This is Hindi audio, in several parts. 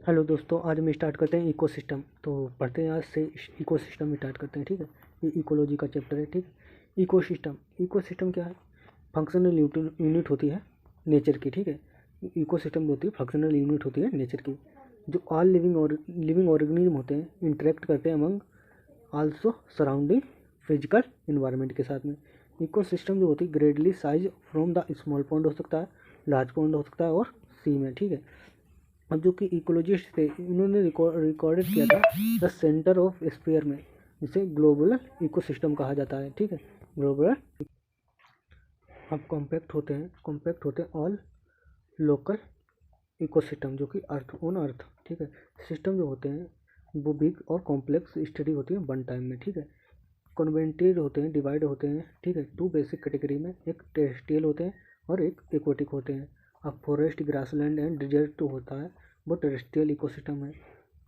हेलो दोस्तों, आज हम स्टार्ट करते हैं इकोसिस्टम। तो पढ़ते हैं आज से इकोसिस्टम स्टार्ट करते हैं। ठीक है, ये इकोलॉजी का चैप्टर है। ठीक है, इकोसिस्टम इकोसिस्टम क्या है? फंक्शनल यूनिट होती है नेचर की। ठीक है, इकोसिस्टम जो होती है फंक्शनल यूनिट होती है नेचर की, जो ऑल लिविंग ऑर्गेनिज्म होते हैं इंटरेक्ट करते हैं among also surrounding physical environment के साथ में। इकोसिस्टम जो होती है greatly size from the small pond हो सकता है, लार्ज पॉन्ड हो सकता है और सी में। ठीक है, अब जो कि इकोलॉजिस्ट थे उन्होंने रिकॉर्डेड किया था द सेंटर ऑफ स्फीयर में, जिसे ग्लोबल इकोसिस्टम कहा जाता है। ठीक है, ग्लोबल। अब कॉम्पैक्ट होते हैं ऑल लोकल इकोसिस्टम जो कि अर्थ ऑन अर्थ। ठीक है, सिस्टम जो होते हैं वो बिग और कॉम्प्लेक्स स्टडी होती है वन टाइम में। ठीक है, कॉन्वेंटेड होते हैं, डिवाइड होते हैं। ठीक है, टू बेसिक कैटेगरी में, एक टेरेस्ट्रियल होते हैं और एक एक्वाटिक होते हैं। अब फॉरेस्ट, ग्रासलैंड एंड डिजर्ट होता है वो टेरेस्ट्रियल इकोसिस्टम है।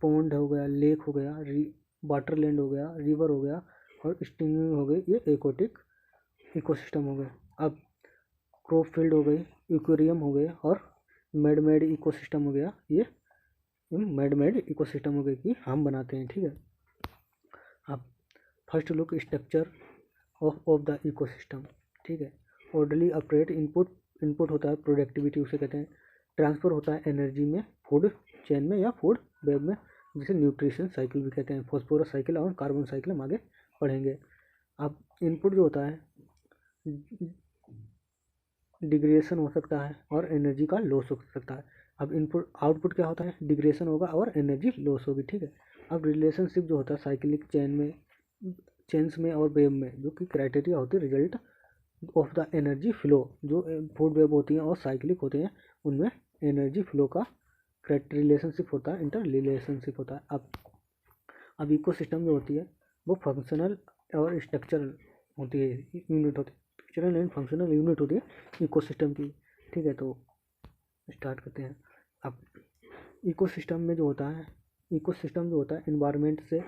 पॉन्ड हो गया, लेक हो गया, वाटर लैंड हो गया, रिवर हो गया और स्ट्रीम हो गई, ये एक्वाटिक इकोसिस्टम हो गए। अब क्रॉप फील्ड हो गई, एक्वेरियम हो गए और मेड इकोसिस्टम हो गया। ये मेड इकोसिस्टम हो गए कि हम बनाते हैं। ठीक है, अब first look structure of the ecosystem. ठीक है, ऑर्डरली ऑपरेट, इनपुट होता है प्रोडक्टिविटी उसे कहते हैं। ट्रांसफ़र होता है एनर्जी में, फूड चेन में या फूड वेब में, जिसे न्यूट्रिशन साइकिल भी कहते हैं। फॉस्फोरस साइकिल और कार्बन साइकिल हम आगे पढ़ेंगे। अब इनपुट जो होता है डिग्रेशन हो सकता है और एनर्जी का लॉस हो सकता है। अब इनपुट आउटपुट क्या होता है? डिग्रेशन होगा और एनर्जी लॉस होगी। ठीक है, अब रिलेशनशिप जो होता है साइक्लिक चेन्स में और वेब में, जो कि क्राइटेरिया होती है result of the energy flow. जो फूड वेब होती हैं और साइक्लिक होते हैं उनमें एनर्जी फ्लो का रिलेशनशिप होता है, इंटर रिलेशनशिप होता है। अब इकोसिस्टम जो होती है वो फंक्शनल और स्ट्रक्चरल होती है, यूनिट होती है, स्ट्रक्चरल एंड फंक्शनल यूनिट होती है इकोसिस्टम की। ठीक है, तो स्टार्ट करते हैं। अब इकोसिस्टम में जो होता है, इकोसिस्टम जो होता है इन्वायरमेंट से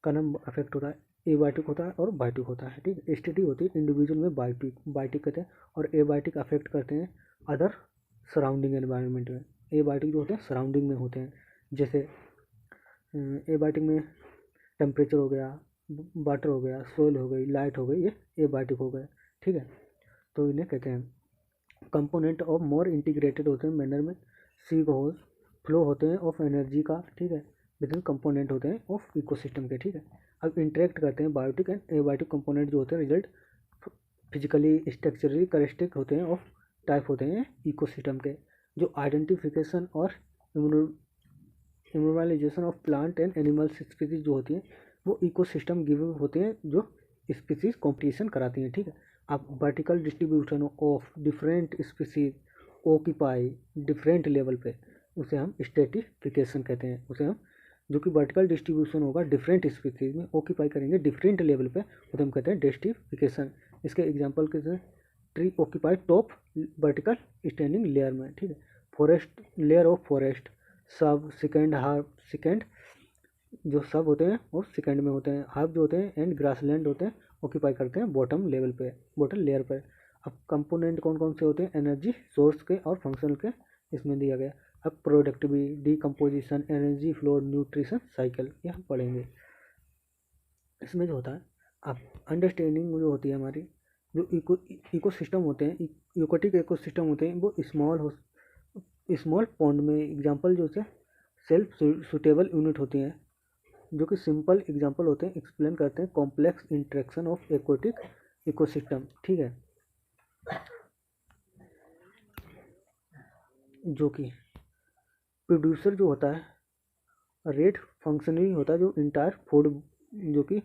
का नाम अफेक्ट होता है। एबायोटिक होता है और बायोटिक होता है। ठीक है, स्टेडी होती है इंडिविजुअल में, बायोटिक कहते हैं, और एबायोटिक अफेक्ट करते हैं अदर सराउंडिंग एनवायरनमेंट में। एबायोटिक जो होते हैं सराउंडिंग में होते हैं, जैसे एबायोटिक में टेम्परेचर हो गया, वाटर हो गया, सोइल हो गई, लाइट हो गई, ये एबायोटिक हो गए। ठीक है, तो इन्हें कहते हैं कंपोनेंट ऑफ मोर इंटीग्रेटेड होते हैं मैनर में। सी होल फ्लो होते हैं ऑफ एनर्जी का। ठीक है, विद इन कंपोनेंट होते हैं ऑफ इकोसिस्टम के। ठीक है, अब इंटरेक्ट करते हैं बायोटिक एंड एबायोटिक कंपोनेंट जो होते हैं रिजल्ट फिजिकली स्ट्रक्चरली करेक्टरिस्टिक होते हैं ऑफ टाइप होते हैं इकोसिस्टम के। जो आइडेंटिफिकेशन और immunisation of plant and animals species जो होती हैं वो इकोसिस्टम गिविंग होते हैं, जो स्पीसीज कॉम्पिटिशन कराती हैं। ठीक है, अब vertical distribution of different species occupy different level पे, उसे हम स्ट्रेटिफिकेशन कहते हैं। उसे हम जो कि वर्टिकल डिस्ट्रीब्यूशन होगा डिफरेंट स्पीसीज में, ऑक्यूपाई करेंगे डिफरेंट लेवल पे, उसे हम कहते हैं डिस्ट्रीफिकेशन। इसके एग्जांपल के tree occupy top vertical standing layer में। ठीक है, फॉरेस्ट लेयर ऑफ फॉरेस्ट सब सेकेंड हाफ सेकेंड जो सब होते हैं वो सेकेंड में होते हैं, हाफ जो होते हैं एंड ग्रासलैंड होते हैं ऑक्यूपाई करते हैं बॉटम लेवल पे, बॉटम लेयर पर। अब कंपोनेंट कौन कौन से होते हैं? एनर्जी सोर्स के और फंक्शनल के, इसमें दिया गया। अब productivity, decomposition, energy flow, nutrition cycle, ये हम पढ़ेंगे। इसमें जो होता है अब अंडरस्टैंडिंग जो होती है हमारी, जो इकोसिस्टम होते हैं, इकोटिक इकोसिस्टम होते हैं, वो स्मॉल पॉन्ड में एग्जांपल जो से सेल्फ सुटेबल यूनिट होती हैं, जो कि सिंपल एग्जांपल होते हैं, एक्सप्लेन करते हैं complex interaction of aquatic ecosystem. ठीक है, जो कि प्रोड्यूसर जो होता है रेट फंक्शनिंग होता है, जो इंटायर फूड जो कि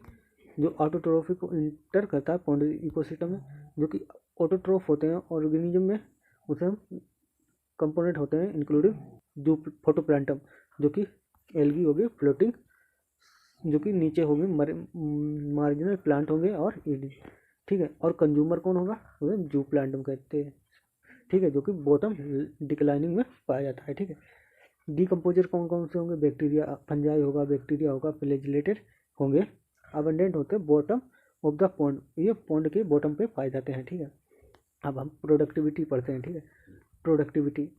जो ऑटोट्रोफिक को इंटर करता है पॉन्ड इकोसिस्टम में, जो कि ऑटोट्रोफ होते हैं ऑर्गेनिज्म में, उसे हम कंपोनेंट होते हैं इंक्लूडिंग जो फोटोप्लांटम, जो कि एल्गी हो गई फ्लोटिंग, जो कि नीचे होंगे मार्जिनल प्लांट होंगे और ईडी। ठीक है, और कंज्यूमर कौन होगा? उसे जू प्लांटम कहते हैं। ठीक है, जो कि बॉटम डिक्लाइनिंग में पाया जाता है। ठीक है, डीकम्पोजर कौन कौन से होंगे? बैक्टीरिया, फंजाई होगा, बैक्टीरिया होगा, फ्लैजिलेटेड होंगे, अबंडेंट होते हैं बॉटम ऑफ द पॉन्ड, ये पॉन्ड के बॉटम पे पाए जाते हैं। ठीक है, अब हम प्रोडक्टिविटी पढ़ते हैं। ठीक है, प्रोडक्टिविटी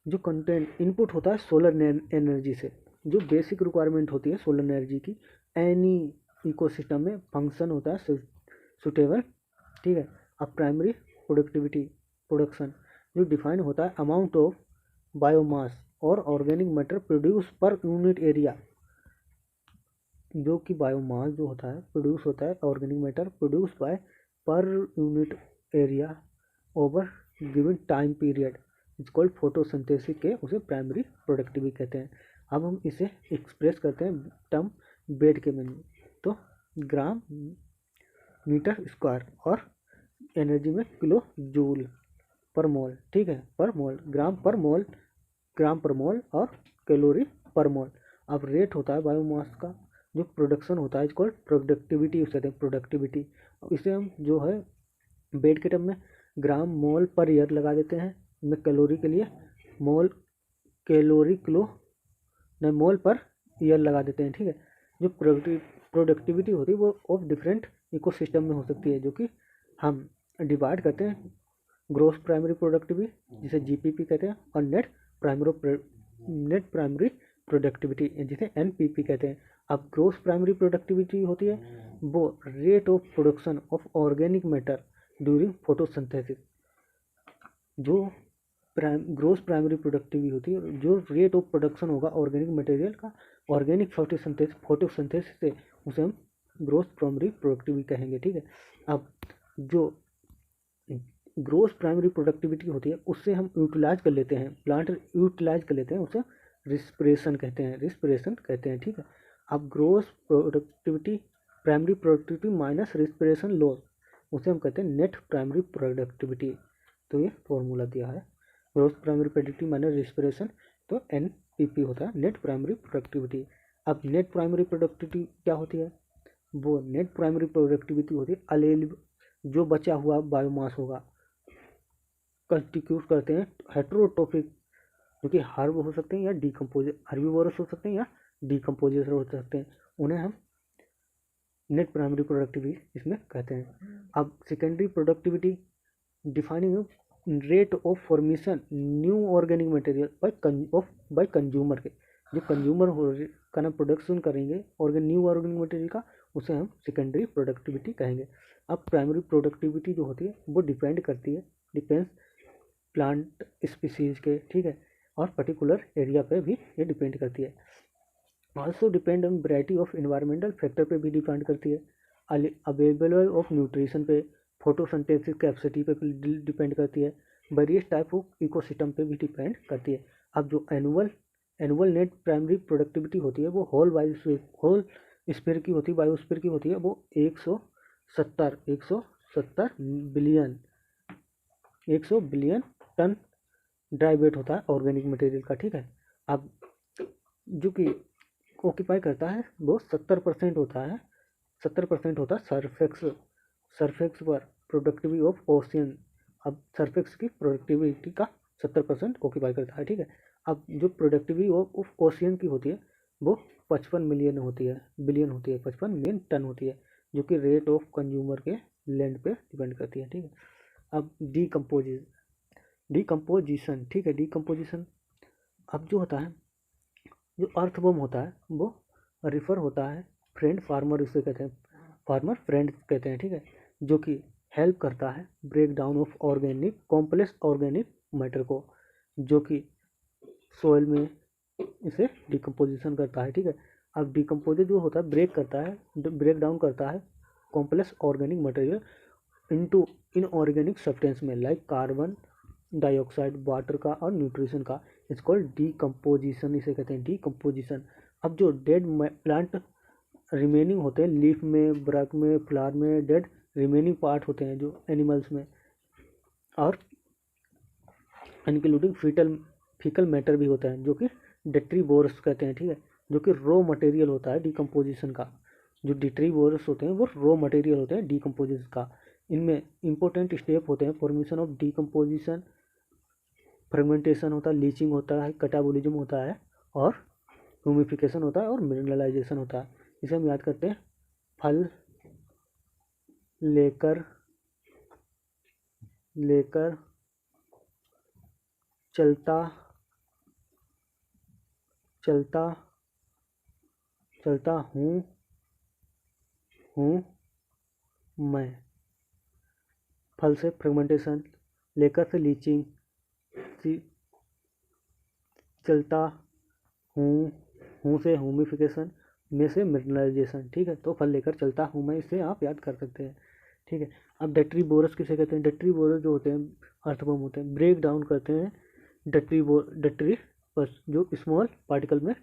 जो कंटेंट इनपुट होता है सोलर एनर्जी से, जो बेसिक रिक्वायरमेंट होती है सोलर एनर्जी की एनी इकोसिस्टम में फंक्शन होता है सुटेबल, ठीक है। अब प्राइमरी प्रोडक्शन जो डिफाइन होता है अमाउंट ऑफ बायोमास और organic matter produce per unit area, जो कि बायोमास जो होता है प्रोड्यूस होता है organic matter produce by per unit area over given time period it's called photosynthesis के उसे प्राइमरी प्रोडक्टिविटी कहते हैं। अब हम इसे एक्सप्रेस करते हैं टर्म वेट के में, तो ग्राम मीटर स्क्वायर और एनर्जी में किलो जूल पर मोल, ठीक है, पर मोल, ग्राम पर मोल और कैलोरी पर मोल। अब रेट होता है बायोमास का जो प्रोडक्शन होता है इसको प्रोडक्टिविटी कहते हैं, प्रोडक्टिविटी। इसे हम जो है वेट के टर्म में ग्राम मोल पर ईयर लगा देते हैं, में कैलोरी के लिए मोल कैलोरी किलो नहीं मोल पर ईयर लगा देते हैं, ठीक है। जो प्रोडक्टिविटी होती है वो ऑफ डिफरेंट इकोसिस्टम में हो सकती है, जो कि हम डिवाइड करते हैं ग्रोस प्राइमरी प्रोडक्टिविटी जिसे जीपीपी कहते हैं और नेट प्राइमरी प्रोडक्टिविटी जिसे एनपीपी कहते हैं। अब ग्रोस प्राइमरी प्रोडक्टिविटी होती है वो rate of production of organic matter during photosynthesis, जो ग्रोस प्राइमरी प्रोडक्टिविटी होती है जो रेट ऑफ प्रोडक्शन होगा ऑर्गेनिक मटेरियल का ऑर्गेनिक फोटोसिंथेसिस से उसे हम ग्रोस प्राइमरी प्रोडक्टिविटी कहेंगे, ठीक है। अब जो ग्रोस प्राइमरी प्रोडक्टिविटी होती है उससे हम यूटिलाइज कर लेते हैं, प्लांट यूटिलाइज कर लेते हैं, उसे रिस्पिरेशन कहते हैं, ठीक है। अब gross productivity primary productivity minus respiration loss उसे हम कहते हैं नेट प्राइमरी प्रोडक्टिविटी। तो ये फॉर्मूला दिया है gross primary productivity minus respiration, तो एनपीपी होता है नेट प्राइमरी प्रोडक्टिविटी। अब नेट प्राइमरी प्रोडक्टिविटी क्या होती है, वो नेट प्राइमरी प्रोडक्टिविटी होती है अलेल जो बचा हुआ बायोमास होगा कंस्टिट्यूट करते हैं हेट्रोट्रोफिक, जो कि हर्ब हो सकते हैं या हर्बीवोरस हो सकते हैं या डिकम्पोजर हो सकते हैं, उन्हें हम नेट प्राइमरी प्रोडक्टिविटी इसमें कहते हैं। अब secondary productivity defining rate of formation new organic material by consumer के, जो कंज्यूमर का ना प्रोडक्शन करेंगे न्यू ऑर्गेनिक मटेरियल का उसे हम सेकेंडरी प्रोडक्टिविटी कहेंगे। अब प्राइमरी प्रोडक्टिविटी जो होती है वो डिपेंड्स प्लांट स्पीसीज के, ठीक है, और पर्टिकुलर एरिया पे भी ये डिपेंड करती है। Also depend on variety of environmental factor पे भी डिपेंड करती है, अवेलेबल ऑफ न्यूट्रिशन पे, फोटोसिंथेसिस कैपेसिटी पे डिपेंड करती है, वेरियस टाइप ऑफ इकोसिस्टम पे भी डिपेंड करती है। अब जो एनुअल नेट प्राइमरी प्रोडक्टिविटी होती है वो होल स्फीयर की होती है, बायोस्फीयर की होती है, वो 170 बिलियन टन ड्राई वेट होता है ऑर्गेनिक मटेरियल का, ठीक है। अब जो कि ऑक्यूपाई करता है वो 70% होता है सरफेक्स पर प्रोडक्टिविटी ऑफ ओशियन। अब सरफेक्स की प्रोडक्टिविटी का 70% ऑक्यूपाई करता है, ठीक है। अब जो प्रोडक्टिविटी ऑफ ओशियन की होती है वो 55 बिलियन होती है 55 मिलियन टन होती है, जो कि रेट ऑफ कंज्यूमर के लैंड पे डिपेंड करती है, ठीक है। अब डिकम्पोजिशन, ठीक है, डिकम्पोजिशन अब जो होता है जो अर्थवर्म होता है वो रिफर होता है फ्रेंड फार्मर उसे कहते हैं, फार्मर फ्रेंड कहते हैं, ठीक है, जो कि हेल्प करता है break down of complex organic matter को, जो कि सोइल में इसे डिकम्पोजिशन करता है, ठीक है। अब डिकम्पोजर जो होता है ब्रेक डाउन करता है complex organic material into inorganic substance में लाइक कार्बन डाइऑक्साइड वाटर का और न्यूट्रिशन का, इट्स कॉल्ड डिकम्पोजिशन, इसे कहते हैं डिकम्पोजिशन। अब जो डेड प्लांट रिमेनिंग होते हैं लीफ में, ब्रक में, फ्लावर में डेड रिमेनिंग पार्ट होते हैं जो एनिमल्स में, और इंक्लूडिंग फीकल मैटर भी होता है जो कि डेट्रीवोरस कहते हैं, ठीक है, जो कि रॉ मटेरियल होता है डिकम्पोजिशन का। जो डेट्रीवोरस होते हैं वो रॉ मटेरियल होते हैं डिकम्पोजिशन का। इनमें इंपॉर्टेंट स्टेप होते हैं फॉर्मेशन ऑफ डिकम्पोजिशन, फ्रेगमेंटेशन होता है, लीचिंग होता है, कैटाबोलिज्म होता है और ह्यूमिफिकेशन होता है और मिनरलाइजेशन होता है। इसे हम याद करते हैं फल लेकर चलता चलता चलता हूँ मैं। फल से फ्रेगमेंटेशन, लेकर से लीचिंग, चलता हूँ से ह्यूमिफिकेशन, में से मिनरलाइजेशन। ठीक है, तो फल लेकर चलता हूँ मैं, इससे आप याद कर सकते हैं। ठीक है, अब डेट्रीबोरस किसे कहते हैं? डेट्रीबोरस जो होते हैं अर्थवर्म होते हैं, ब्रेक डाउन करते हैं डेट्रीबोरस जो स्मॉल पार्टिकल में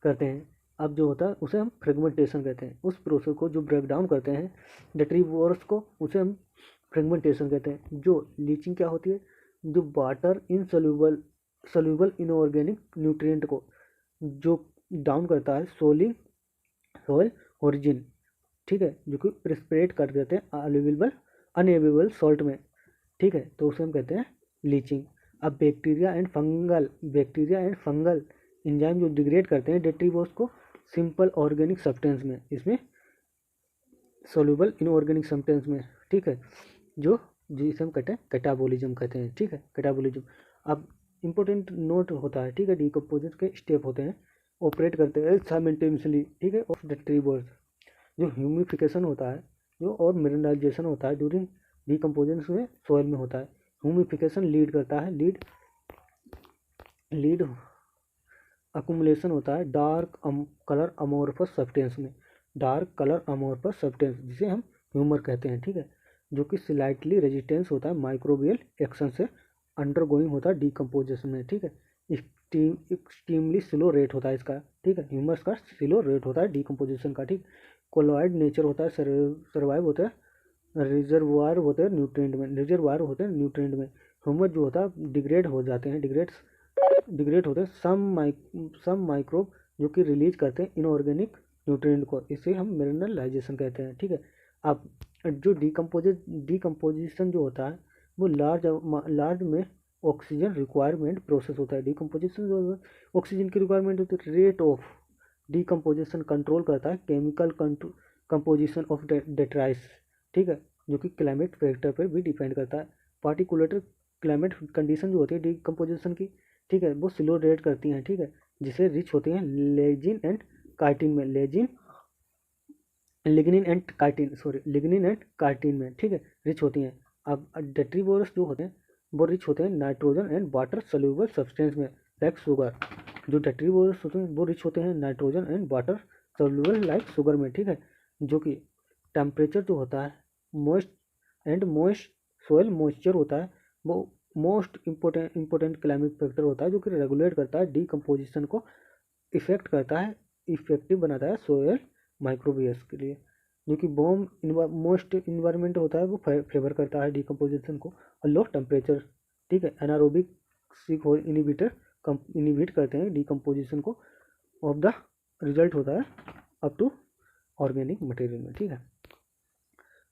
करते हैं। अब जो होता है उसे हम फ्रेगमेंटेशन कहते हैं। उस प्रोसेस को जो ब्रेक डाउन करते हैं डेट्रीबोरस को, उसे हम फ्रेगमेंटेशन कहते हैं। जो लीचिंग क्या होती है? जो वाटर सॉल्यूबल इनऑर्गेनिक न्यूट्रिएंट को जो डाउन करता है सोइल ओरिजिन। ठीक है, जो कि प्रेसिपिटेट कर देते हैं अनएवेलेबल सॉल्ट में। ठीक है, तो उसे हम कहते हैं लीचिंग। अब बैक्टीरिया एंड फंगल एंजाइम जो डिग्रेड करते हैं डेट्रीबोरस को सिंपल ऑर्गेनिक सब्सटेंस में, इसमें सोल्यूबल इनऑर्गेनिक सब्सटेंस में। ठीक है, जो जिसे हम कहते हैं कैटाबोलिज्म कहते हैं। ठीक है, कैटाबोलिज्म। अब इंपॉर्टेंट नोट होता है। ठीक है, डिकम्पोजिशन के स्टेप होते हैं, ऑपरेट करते हैं साइमल्टेनियसली। ठीक है, ऑफ डेट्रीबोरस। जो ह्यूमिफिकेशन होता है जो और मिनरलाइजेशन होता है ड्यूरिंग डिकम्पोजिशन में सॉइल में होता है। ह्यूमिफिकेशन लीड करता है लीड अकुमुलेशन होता है डार्क कलर अमोर्फस सब्सटेंस में, जिसे हम ह्यूमर कहते हैं। ठीक है, जो कि स्लाइटली रेजिस्टेंस होता है माइक्रोबियल एक्शन से अंडरगोइंग होता है डिकम्पोजिशन में। ठीक है, एक्सट्रीमली स्लो रेट होता है इसका। ठीक है, ह्यूमर्स का स्लो रेट होता है डिकम्पोजिशन का। ठीक, कोलॉइड नेचर होता है, सर्वाइव होता है, रिजर्वायर होते हैं न्यूट्रिएंट में। ह्यूमर जो होता है डिग्रेड होते हैं सम माइक्रोब जो कि रिलीज करते हैं इनऑर्गेनिक न्यूट्रिएंट को, इसे हम मिनरलाइजेशन कहते हैं। ठीक है, अब जो डिकम्पोजिशन जो होता है वो लार्ज में ऑक्सीजन रिक्वायरमेंट प्रोसेस होता है। डिकम्पोजिशन जो ऑक्सीजन की रिक्वायरमेंट होती है, रेट ऑफ डिकम्पोजिशन कंट्रोल करता है केमिकल कंपोजिशन ऑफ डेट्राइस। ठीक है, जो कि क्लाइमेट फैक्टर पर भी डिपेंड करता है। पार्टिकुलर क्लाइमेट कंडीशन जो होती है डिकम्पोजिशन की, ठीक है, वो स्लो रेट करती हैं। ठीक है, जिसे रिच होती हैं लिग्निन एंड कार्टिन में। ठीक है, रिच होती हैं। अब डेट्रीबोरस जो होते हैं वो रिच होते हैं nitrogen and water soluble substance में, लाइक शुगर। जो डेट्रीबोरस होते हैं वो रिच होते हैं nitrogen and water soluble like sugar में। ठीक है, जो कि टेम्परेचर जो होता है मोइस्ट सोइल मॉइस्चर होता है, वो मोस्ट इम्पोर्टेंट क्लाइमेट फैक्टर होता है जो कि रेगुलेट करता है डिकम्पोजिशन को, इफेक्टिव बनाता है सोयल माइक्रोबियस के लिए। जो कि मोस्ट इन्वायरमेंट होता है वो फेवर करता है डिकम्पोजिशन को, और लो टेम्परेचर। ठीक है, एनारोबिक इनिबिट करते हैं डिकम्पोजिशन को ऑफ द रिजल्ट होता है अप टू ऑर्गेनिक मटेरियल में। ठीक है,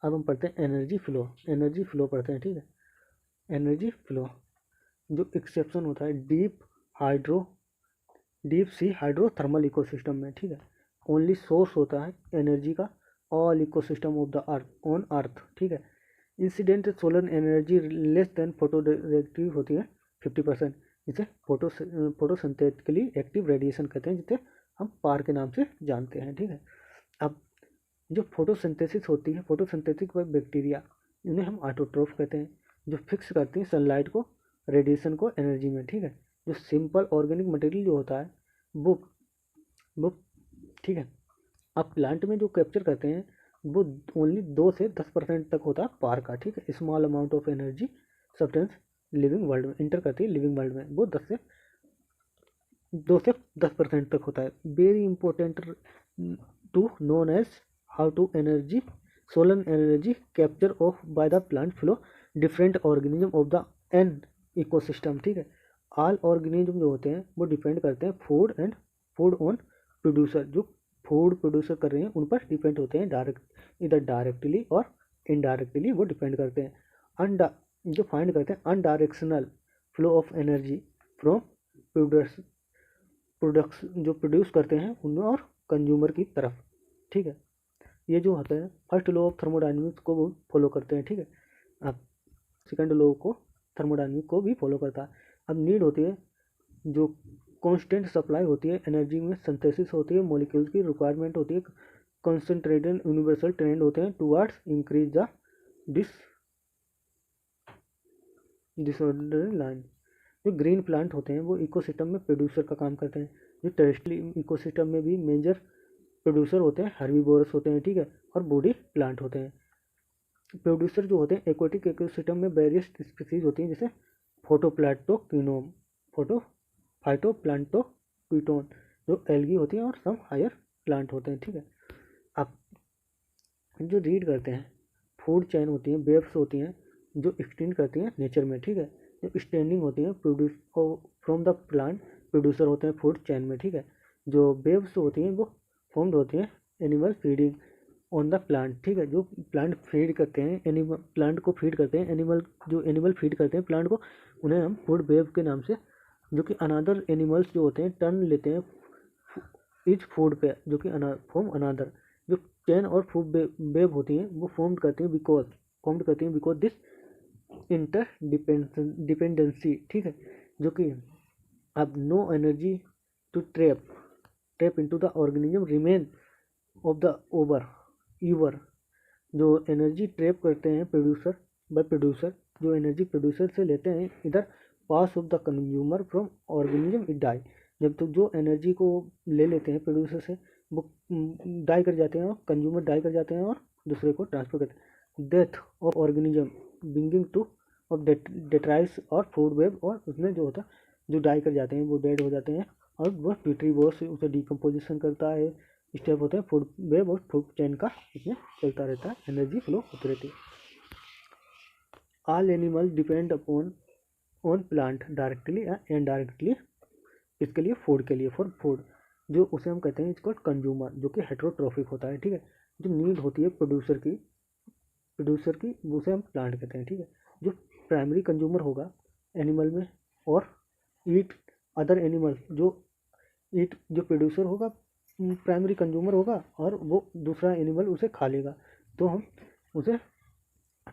अब हम पढ़ते हैं एनर्जी फ्लो पढ़ते हैं। ठीक है, एनर्जी फ्लो जो एक्सेप्शन होता है डीप सी हाइड्रोथर्मल इकोसिस्टम में। ठीक है, ओनली सोर्स होता है एनर्जी का all ecosystem of the earth. ठीक है, incident solar energy less than photo directive होती है 50%, जिसे फोटोसिंथेटिकली एक्टिव रेडिएशन कहते हैं, जिसे हम पार के नाम से जानते हैं। ठीक है, अब जो फोटोसिंथेसिस होती है, फोटोसिंथेटिक बैक्टीरिया, इन्हें हम ऑटोट्रोफ कहते हैं, जो फिक्स करती हैं सनलाइट को, रेडिएशन को एनर्जी में। ठीक है, जो सिंपल ऑर्गेनिक मटेरियल जो होता है वो ठीक है, अब प्लांट में जो कैप्चर करते हैं वो ओनली 2 से 10% तक होता है पार का। ठीक है, small amount of energy substance living world में इंटर करती है, लिविंग वर्ल्ड में वो 2 से 10% तक होता है। Very important to known as how to energy solar energy capture of by the plant flow different organism of the an ecosystem. ठीक है, ऑल ऑर्गेनिज्म जो होते हैं वो डिपेंड करते हैं फूड ऑन प्रोड्यूसर, जो फूड प्रोड्यूसर कर रहे हैं उन पर डिपेंड होते हैं, इधर डायरेक्टली और इनडायरेक्टली वो डिपेंड करते हैं। जो फाइंड करते हैं unidirectional flow of energy from products जो प्रोड्यूस करते हैं उनमें और कंज्यूमर की तरफ। ठीक है, ये जो होता है फर्स्ट लॉ ऑफ थर्मोडायनेमिक्स को वो फॉलो करते हैं। ठीक है, अब सेकंड लॉ को थर्मोडायनेमिक्स को भी फॉलो करता है। अब नीड होती है जो कांस्टेंट सप्लाई होती है एनर्जी में, सिंथेसिस होती है मॉलिक्यूल्स की, रिक्वायरमेंट होती है कंसंट्रेटेड, यूनिवर्सल ट्रेंड होते हैं towards increase the disorder line. जो ग्रीन प्लांट होते हैं वो इकोसिस्टम में प्रोड्यूसर का काम करते हैं। जो टेरेस्ट्रियल इकोसिस्टम में भी मेजर प्रोड्यूसर होते हैं हर्बीवोरस होते हैं, ठीक है, और बॉडी प्लांट होते हैं। प्रोड्यूसर जो होते हैं एक्वेटिक इकोसिस्टम में वेरियस स्पीसीज होती हैं, जैसे फोटोप्लांटोक्विनोम, फाइटोप्लांटोक्विटोन जो एल्गी होती हैं, और सम हायर प्लांट होते हैं, ठीक है। अब जो रीड करते हैं फूड चेन होती हैं, वेव्स होती हैं जो एक्सटेंड करती हैं नेचर में, ठीक है। जो स्टैंडिंग होती हैं produce from the plant, producer होते हैं फूड चेन में, ठीक है। जो वेव्स होती हैं वो फॉर्म्ड होती हैं animal feeding on the plant, ठीक है। जो प्लांट फीड करते हैं एनिमल, प्लांट को फीड करते हैं एनिमल, जो एनिमल फीड करते हैं प्लांट को, उन्हें हम फूड वेव के नाम से, जो कि अनादर एनिमल्स जो होते हैं टर्न लेते हैं इच फूड पे, जो कि फॉर्म अनादर। जो चेन और फूड वेव होती हैं वो फॉर्म करती हैं बिकॉज दिस इंटर डिपेंडेंसी, ठीक है। जो कि अब no energy to trap into the organism remain of the over ever. जो एनर्जी ट्रैप करते हैं प्रोड्यूसर, जो एनर्जी प्रोड्यूसर से लेते हैं इधर pass of the consumer from organism it die. जब तक जो एनर्जी को ले लेते हैं प्रोड्यूसर से वो डाई कर जाते हैं, और कंज्यूमर डाई कर जाते हैं और दूसरे को ट्रांसफर करते हैं। Death of organism bringing to of detritus और फूड वेब, और उसमें जो होता है जो डाई कर जाते हैं वो डेड हो जाते हैं, और वो न्यूट्रीवोर्स से उसे डिकम्पोजिशन करता है, स्टेप होता है फूड वेब और फूड चेन का, इसमें चलता रहता है, एनर्जी फ्लो होती रहती है। All animal depend upon on plant directly and indirectly, इसके लिए फूड के लिए, फॉर फूड। जो उसे हम कहते हैं इसको कंज्यूमर, जो कि हेटेरोट्रोफिक होता है, ठीक है। जो नीड होती है प्रोड्यूसर की उसे हम प्लांट कहते हैं, ठीक है। जो प्राइमरी कंज्यूमर होगा एनिमल में, और ईट अदर एनिमल, जो प्रोड्यूसर होगा प्राइमरी कंज्यूमर होगा, और वो दूसरा एनिमल उसे खा लेगा, तो हम उसे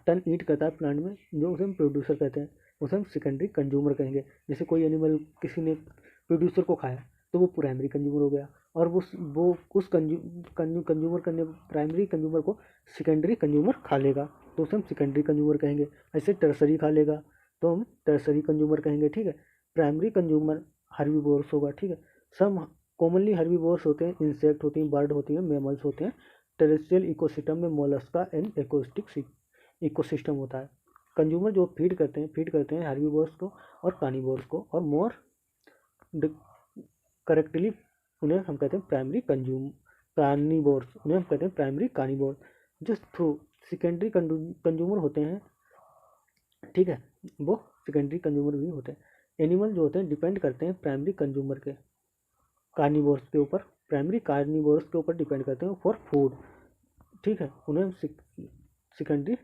टर्न ईट करता है प्लांट में, जो उसे हम प्रोड्यूसर कहते हैं, उसे हम सेकेंडरी कंज्यूमर कहेंगे। जैसे कोई एनिमल किसी ने प्रोड्यूसर को खाया तो वो प्राइमरी कंज्यूमर हो गया, और वो उस कंज्यूमर करने प्राइमरी कंज्यूमर को सेकेंडरी कंज्यूमर खा लेगा, तो उसे हम सेकेंडरी कंज्यूमर कहेंगे। ऐसे टर्सरी खा लेगा तो हम टर्सरी कंज्यूमर कहेंगे, ठीक है। प्राइमरी कंज्यूमर हर्बीवोर्स होगा, ठीक है। सम कॉमनली हर्बीवोर्स होते हैं, इंसेक्ट होती हैं, बर्ड होती हैं, मैमल्स होते हैं। टेरेस्ट्रियल इकोसिस्टम में मोलस्का एंड एक्वाटिक इकोसिस्टम होता है। कंज्यूमर जो फीड करते हैं हर्बीवोर्स को और कार्निवोर्स को, और मोर करेक्टली उन्हें हम कहते हैं प्राइमरी कार्निवोर्स, उन्हें हम कहते हैं प्राइमरी कार्निवोर। जो थ्रू सेकेंडरी कंज्यूमर होते हैं, ठीक है, वो सेकेंडरी कंज्यूमर भी होते हैं। एनिमल जो होते हैं डिपेंड करते हैं प्राइमरी कंज्यूमर के कार्निवोर्स के ऊपर, प्राइमरी कार्निवोर्स के ऊपर डिपेंड करते हैं फॉर फूड, ठीक है। उन्हें हम सेकेंडरी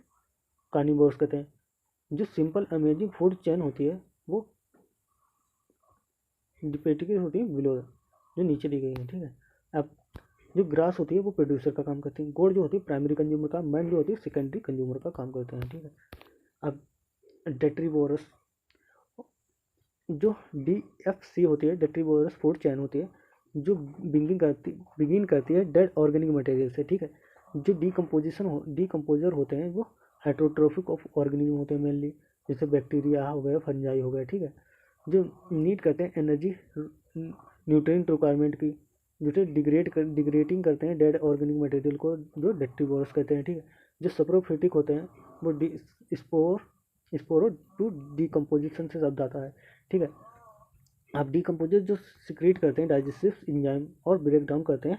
कार्निवोर्स कहते हैं। जो सिंपल अमेजिंग फूड चेन होती है वो डिपेटिकल होती है बिलो, जो नीचे दी गई है, ठीक है। अब जो ग्रास होती है वो प्रोड्यूसर का काम करती है, गोड जो होती है प्राइमरी कंज्यूमर का, मैन जो होती है सेकेंडरी कंज्यूमर का काम करते हैं, ठीक है। अब डेट्रीवोरस, जो DFC होती है, डेट्रीवोरस फूड चैन होती है, जो बिगिन करती है डेड ऑर्गेनिक मटेरियल से, ठीक है। जो डिकम्पोजर होते हैं वो हेटेरोट्रोफिक ऑफ ऑर्गेनिज्म होते हैं मेनली, जैसे बैक्टीरिया हो गए, फंजाई हो गए, ठीक है। जो नीड करते हैं एनर्जी न्यूट्रिएंट रिक्वायरमेंट की, जो डिग्रेडिंग करते हैं डेड ऑर्गेनिक मटेरियल को, जो डेट्रीवोरस कहते हैं, ठीक है। जो सप्रोफिटिक होते हैं वो स्पोरो टू डिकम्पोजिशन से शब्द आता है, ठीक है। अब डिकम्पोजर जो सिक्रीट करते हैं डाइजेस्टिव इंजाइम और ब्रेक डाउन करते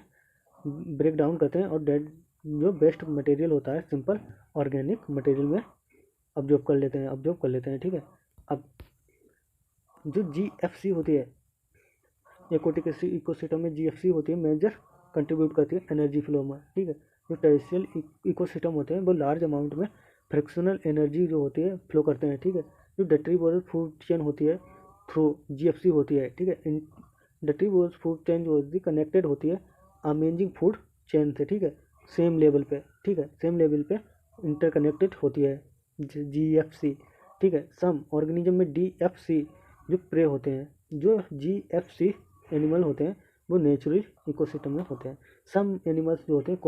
हैं और डेड जो बेस्ट मटेरियल होता है सिंपल ऑर्गेनिक मटेरियल में ऑब्जॉर्व कर लेते हैं, ठीक है। अब जो GFC होती है एक्वाटिक इकोसिस्टम में, GFC होती है मेजर कंट्रीब्यूट करती है एनर्जी फ्लो में, ठीक है। जो टेरेस्ट्रियल इकोसिस्टम होते हैं वो लार्ज अमाउंट में फ्रिक्शनल एनर्जी जो होती है फ्लो करते हैं, ठीक है। जो डेट्रीवोरस फूड चेन होती है थ्रू GFC होती है, ठीक है। डेट्रीवोरस फूड चेन जो होती है कनेक्टेड होती है अमेजिंग फूड चेन से, ठीक है, सेम लेवल पे इंटरकनेक्टेड होती है GFC, ठीक है। सम ऑर्गेनिज्म में DFC जो प्रे होते हैं जो GFC एनिमल होते हैं वो नेचुरल इकोसिस्टम में होते हैं। सम एनिमल्स जो होते हैं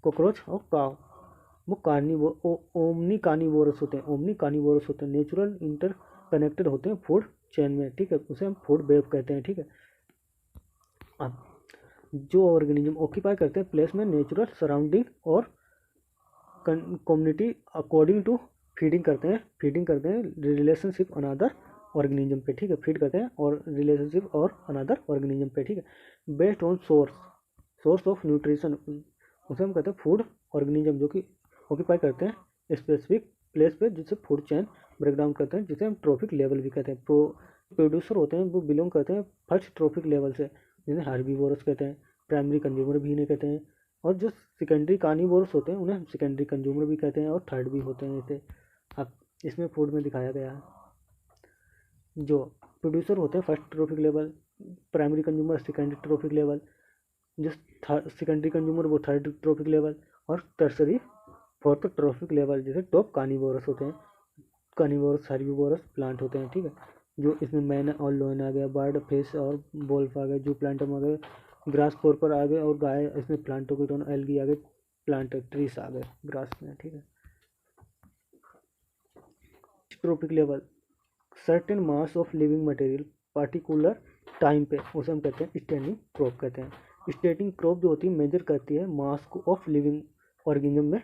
कॉकरोच और काव वो ओमनी कार्निवोरस होते हैं। नेचुरल इंटर कनेक्टेड होते हैं फूड चेन में, ठीक है, उसे हम फूड वेब कहते हैं, ठीक है। अब जो ऑर्गेनिज्म ऑक्यूपाई करते हैं प्लेस में नेचुरल सराउंडिंग और कम्युनिटी अकॉर्डिंग टू फीडिंग करते हैं रिलेशनशिप अनदर ऑर्गेनिज्म पे, ठीक है, फीड करते हैं और रिलेशनशिप और अनदर ऑर्गेनिज्म पे, ठीक है। Based on source of nutrition उसे हम कहते हैं फूड ऑर्गेनिज्म जो कि ऑक्यूपाई करते हैं स्पेसिफिक प्लेस पे, जिससे फूड चेन ब्रेकडाउन करते हैं, जिसे हम ट्रॉफिक लेवल भी कहते हैं। प्रोड्यूसर होते हैं वो बिलोंग करते हैं फर्स्ट ट्रॉफिक लेवल से, जिन्हें हार्बीवोरस कहते हैं। प्राइमरी कंज्यूमर भी इन्हें कहते हैं, और जो सेकेंडरी कार्निवोरस होते हैं उन्हें हम सेकेंडरी कंज्यूमर भी कहते हैं, और थर्ड भी होते हैं जैसे। अब इसमें फूड में दिखाया गया है जो प्रोड्यूसर होते हैं first trophic level, primary consumer secondary traffic level, जो सेकेंडरी कंज्यूमर वो थर्ड ट्रॉफिक लेवल, और टर्सरी फोर्थ ट्रॉफिक लेवल जैसे टॉप कार्निवोरस होते हैं। कार्निवोरस हार्बीवोरस प्लांट होते हैं, ठीक है। जो इसमें मैन और लोइन आ गया, बर्ड फिश और वोल्फ आ गए, जो प्लांटम आ गए, ग्रास कॉर्पर आ गए, और गाय इसमें प्लांटों के दोनों एल्गी आ गए, प्लांट ट्रीस आ गए ग्रास में, ठीक है। Trophic level certain mass of living material particular time पे, उसे हम कहते हैं स्टैंडिंग क्रॉप कहते हैं। स्टैंडिंग क्रॉप जो होती है मेजर करती है मास को ऑफ लिविंग ऑर्गेनिज्म में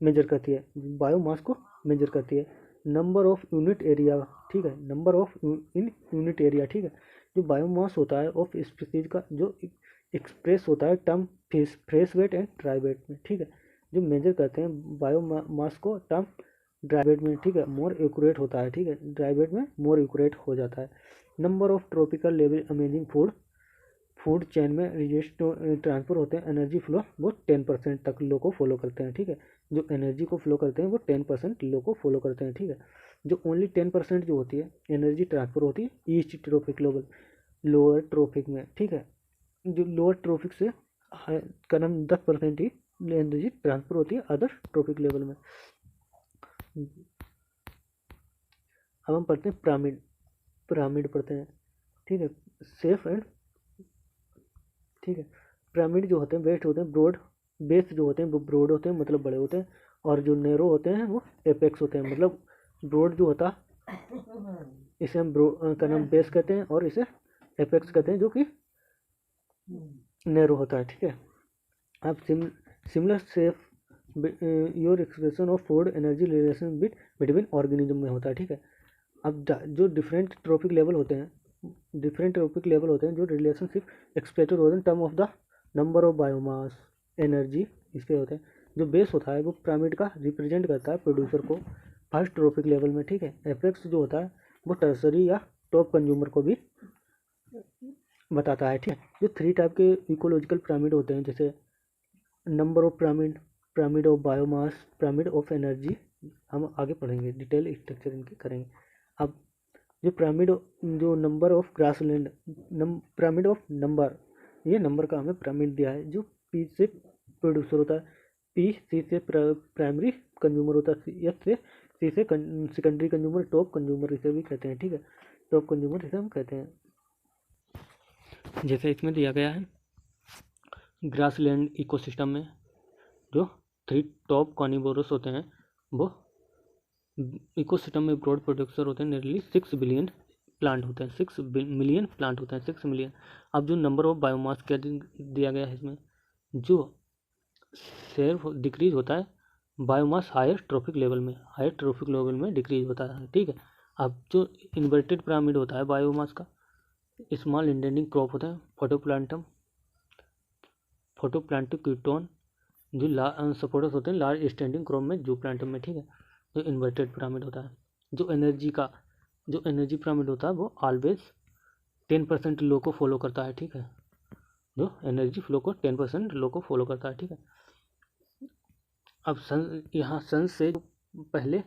मेजर करती है, बायोमास को मेजर करती है। नंबर ऑफ यूनिट एरिया, ठीक है, number of in unit area, ठीक है। जो बायोमास होता है ऑफ स्पीसीज का जो एक्सप्रेस होता है term fresh weight and dry weight में, ठीक है। जो मेजर करते हैं बायोमास को टर्म ड्राई वेट में, ठीक है, मोर एक्यूरेट होता है, ठीक है, ड्राई वेट में मोर एक्यूरेट हो जाता है। Number of tropical level amazing food chain में रिजेस्ट ट्रांसफर होते हैं एनर्जी फ्लो वो 10% तक लो को फॉलो करते हैं, ठीक है। जो एनर्जी को फ्लो करते हैं वो 10% लो को फॉलो करते हैं, ठीक है। जो ओनली 10% जो होती है एनर्जी ट्रांसफर होती है east trophic level lower trophic में, ठीक है। जो लोअर ट्रॉपिक से कदम 10% ही एनर्जी ट्रांसफर होती है अदर ट्रॉपिक लेवल में। अब हम पढ़ते हैं पिरामिड पढ़ते हैं, ठीक है, सेफ एंड, ठीक है। पिरामिड जो होते हैं बेस्ट होते हैं ब्रॉड, बेस जो होते हैं वो ब्रॉड होते हैं मतलब बड़े होते हैं, और जो नैरो होते हैं वो एपेक्स होते हैं मतलब ब्रॉड जो होता है इसे हम का नाम बेस कहते हैं, और इसे एपेक्स कहते हैं जो कि नैरो होता है, ठीक है। अब similar safe your expression of food energy relation between organism में होता है, ठीक है। अब जो डिफरेंट ट्रॉपिक लेवल होते हैं जो रिलेशनशिप एक्सप्रेटेड होते हैं term of the number of biomass energy इस पे होते हैं। जो बेस होता है वो पिरामिड का रिप्रेजेंट करता है प्रोड्यूसर को फर्स्ट ट्रॉपिक लेवल में, ठीक है। एपेक्स जो होता है वो टर्सरी या टॉप कंज्यूमर को भी बताता है, ठीक है। जो 3 टाइप के इकोलॉजिकल पिरामिड होते हैं जैसे number of pyramid of biomass, pyramid of energy, हम आगे पढ़ेंगे डिटेल स्ट्रक्चर इनके करेंगे। अब जो पिरामिड जो number of grassland pyramid of number, ये नंबर का हमें पिरामिड दिया है। जो पी से प्रोड्यूसर होता है, पी सी से प्राइमरी कंज्यूमर होता है, एस से सी से सेकेंडरी कंज्यूमर, टॉप कंज्यूमर इसे भी कहते हैं, ठीक है। टॉप कंज्यूमर इसे हम कहते हैं। जैसे इसमें दिया गया है ग्रासलैंड इकोसिस्टम में जो 3 टॉप कार्निवोरस होते हैं वो इकोसिस्टम में ब्रॉड प्रोड्यूसर होते हैं, नियरली 6 बिलियन प्लांट होते हैं, 6 मिलियन प्लांट होते हैं, 6 मिलियन। अब जो नंबर ऑफ बायोमास क्या दिया गया है इसमें, जो सेल्फ डिक्रीज होता है बायोमास हायर ट्रॉपिक लेवल में डिक्रीज होता है, ठीक है। अब जो इन्वर्टेड पिरामिड होता है बायोमास का स्मॉल इंडेंटिंग क्रॉप होता है फोटोप्लांटिक कीटोन जो सपोर्टर्स होते हैं लार्ज स्टैंडिंग क्रॉप में जो प्लांटम में, ठीक है। जो इन्वर्टेड पिरामिड होता है जो एनर्जी पिरामिड होता है वो ऑलवेज 10% लो को फॉलो करता है, ठीक है। जो एनर्जी फ्लो को 10% लो को फॉलो करता है, ठीक है। अब यहाँ सन से पहले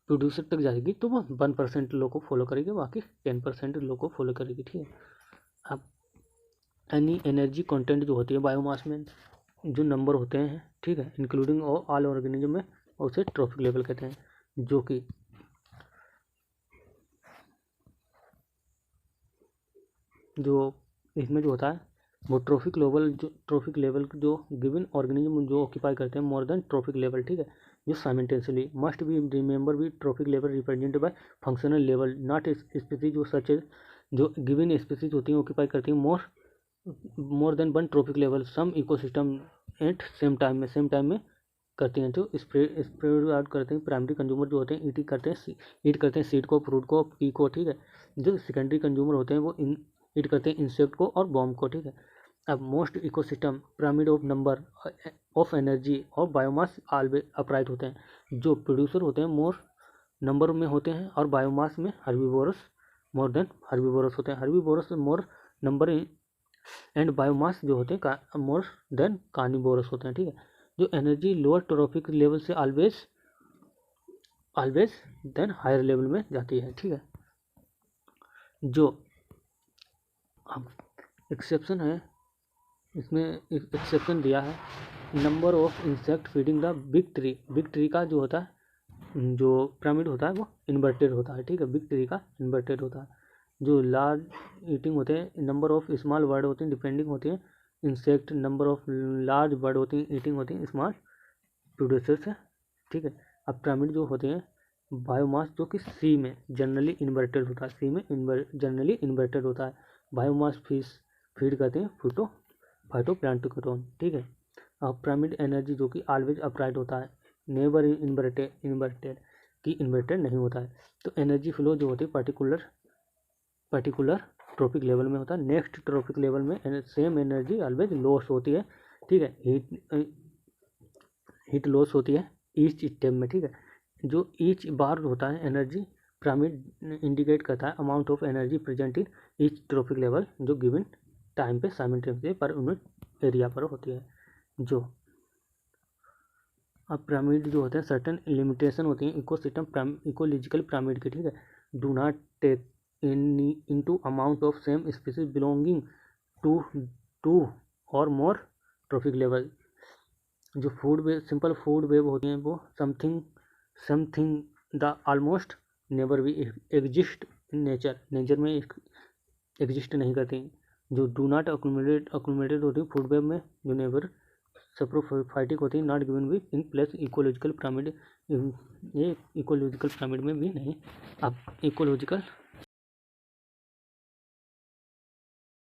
प्रोड्यूसर तक जाएगी तो वो 1% लो को फॉलो करेगी, बाकी 10% लो को फॉलो करेगी, ठीक है। अब एनी एनर्जी कंटेंट जो होती है बायोमास में जो नंबर होते हैं, ठीक है, इंक्लूडिंग ऑल ऑर्गेनिज्म में, उसे ट्रॉपिक लेवल कहते हैं। जो कि जो इसमें जो होता है वो ट्रॉफिक लेवल जो गिवन ऑर्गेनिज्म जो ऑक्यूपाई करते हैं मोर देन ट्रॉफिक लेवल, ठीक है, जो साइमल्टेनियसली मस्ट बी रिमेंबर भी trophic level represented by functional level not species जो सच जो गिवन स्पीसीज होती हैं ऑक्यूपाई करती हैं more than one trophic level some ecosystem at same time में करती हैं। तो स्प्रेड आउट करते हैं प्राइमरी कंज्यूमर जो होते हैं ईट करते हैं सीड को, फ्रूट को, पी को, ठीक है। जो सेकेंडरी कंज्यूमर होते हैं वो ईट करते हैं इंसेक्ट को और बॉम्ब को, ठीक है। अब most ecosystem pyramid of number of energy और बायोमास ऑलवेज अपराइट होते हैं। जो प्रोड्यूसर होते हैं मोर नंबर में होते हैं और बायोमास में हर्बीवोरस मोर देन हर्बीवोरस होते हैं। Herbivorous more number and biomass जो होते हैं मोर देन कार्निवोरस होते हैं, ठीक है। जो एनर्जी लोअर ट्रॉफिक लेवल से ऑलवेज देन हायर लेवल में जाती है, ठीक है। जो अब एक्सेप्शन है, इसमें एक्सेप्शन दिया है number of insect feeding the big tree का जो होता है जो पिरामिड होता है वो इन्वर्टेड होता है, ठीक है। बिग ट्री का इन्वर्टेड होता है। जो लार्ज ईटिंग होते हैं नंबर ऑफ स्मॉल बर्ड होते हैं डिपेंडिंग होती है insect number of large bird होती हैं ईटिंग होती हैं स्मॉल प्रोड्यूसर्स है, ठीक है। अब पिरामिड जो होते हैं बायोमास जो कि सी में जनरली इन्वर्टेड होता है, सी में जनरली इन्वर्टेड होता है। बायोमास फिश फीड करते हैं फाइटोप्लैंक्टन, ठीक है। अब पिरामिड एनर्जी जो कि ऑलवेज अपराइट होता है, नेवर इन्वर्टेड की इन्वर्टेड नहीं होता है। तो एनर्जी फ्लो जो होती है पर्टिकुलर ट्रॉपिक लेवल में होता है। नेक्स्ट ट्रॉपिक लेवल में सेम एनर्जी ऑलवेज लॉस होती है, ठीक है। हीट लॉस होती है ईच स्टेप में, ठीक है। जो ईच बार होता है एनर्जी पिरामिड इंडिकेट करता है amount of energy present in each trophic level जो गिवन टाइम पे साइमल्टेनियसली पर यूनिट एरिया पर होती है। जो अब पिरामिड जो होते हैं सर्टेन लिमिटेशन होती हैं इकोलॉजिकल पिरामिड की, ठीक है। Do not take into amount of same species belonging to और मोर ट्रॉफिक लेवल। जो सिंपल फूड वेब होती हैं वो समथिंग द ऑलमोस्ट नेवर भी एग्जिस्ट इन नेचर में एग्जिस्ट नहीं करती। जो डू नॉट अक्यूमुलेटेड होती है फूड वेब में जो नेवर सप्रोफाइटिक होती है नॉट गिवन भी इन प्लेस इकोलॉजिकल पिरामिड, ये इकोलॉजिकल पिरामिड में भी नहीं। अब इकोलॉजिकल